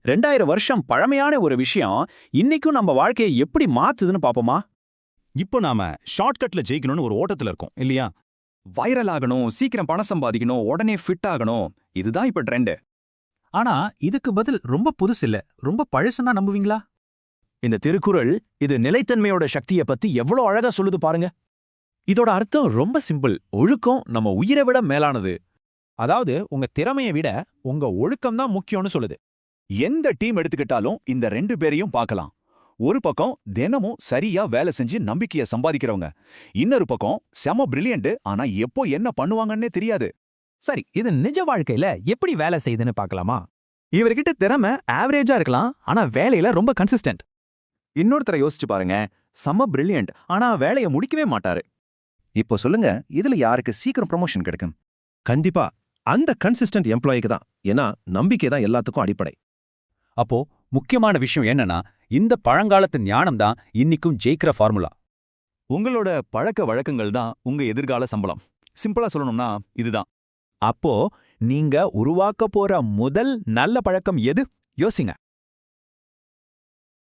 2000 வருஷம் பழமையான ஒரு விஷயம் இன்னைக்கும் நம்ம வாழ்க்கையை எப்படி மாத்துதுன்னு பாப்போமா? இப்போ நாம ஷார்ட்கட்ல ஜெயிக்கணும்னு ஒரு ஓட்டத்துல இருக்கோம் இல்லையா? வைரல் ஆகணும், சீக்கிரம் பணம் சம்பாதிக்கணும், உடனே ஃபிட் ஆகணும். இதுதான் இப்ப ட்ரெண்ட். ஆனா இதுக்கு பதில் ரொம்ப புதுசு இல்ல, ரொம்ப பழசுன்னா நம்புவீங்களா? இந்த திருக்குறள் இது நிலைத்தன்மையோட சக்தியை பத்தி எவ்வளோ அழகா சொல்லுது பாருங்க. இதோட அர்த்தம் ரொம்ப சிம்பிள். ஒழுக்கம் நம்ம உயிரை விட மேலானது. அதாவது உங்க திறமையை விட உங்க ஒழுக்கம் தான் முக்கியம்னு சொல்லுது. எந்த டீம் எடுத்துக்கிட்டாலும் இந்த 2 பேரையும் பார்க்கலாம். ஒரு பக்கம் தினமும் சரியா வேலை செஞ்சு நம்பிக்கைய சம்பாதிக்கிறவங்க, இன்னொரு பக்கம் செம பிரில்லியன்ட் ஆனா எப்போ என்ன பண்ணுவாங்கன்னே தெரியாது. சரி, இது நிஜ வாழ்க்கையில எப்படி வேலை செய்யுதுன்னு பார்க்கலாமா? இவர்கிட்ட திறமை ஆவரேஜா இருக்கலாம், ஆனா வேலையில ரொம்ப கன்சிஸ்டன்ட். இன்னொருத்தரை யோசிச்சு பாருங்க, செம்ம பிரில்லியன்ட் ஆனா வேலையை முடிக்கவே மாட்டாரு. இப்போ சொல்லுங்க, இதுல யாருக்கு சீக்கிரம் ப்ரமோஷன் கிடைக்கும்? கண்டிப்பா அந்த கன்சிஸ்டன்ட் எம்ப்ளாயிக்கு தான். ஏன்னா நம்பிக்கை தான் எல்லாத்துக்கும் அடிப்படை. அப்போ முக்கியமான விஷயம் என்னன்னா, இந்த பழங்காலத்து ஞானம் தான் இன்னிக்கும் ஜெயிக்கிற ஃபார்முலா. உங்களோட பழக்க வழக்கங்கள் தான் உங்க எதிர்கால சம்பளம். சிம்பிளா சொல்லணும்னா இதுதான். அப்போ நீங்க உருவாக்க போற முதல் நல்ல பழக்கம் எது? யோசிங்க.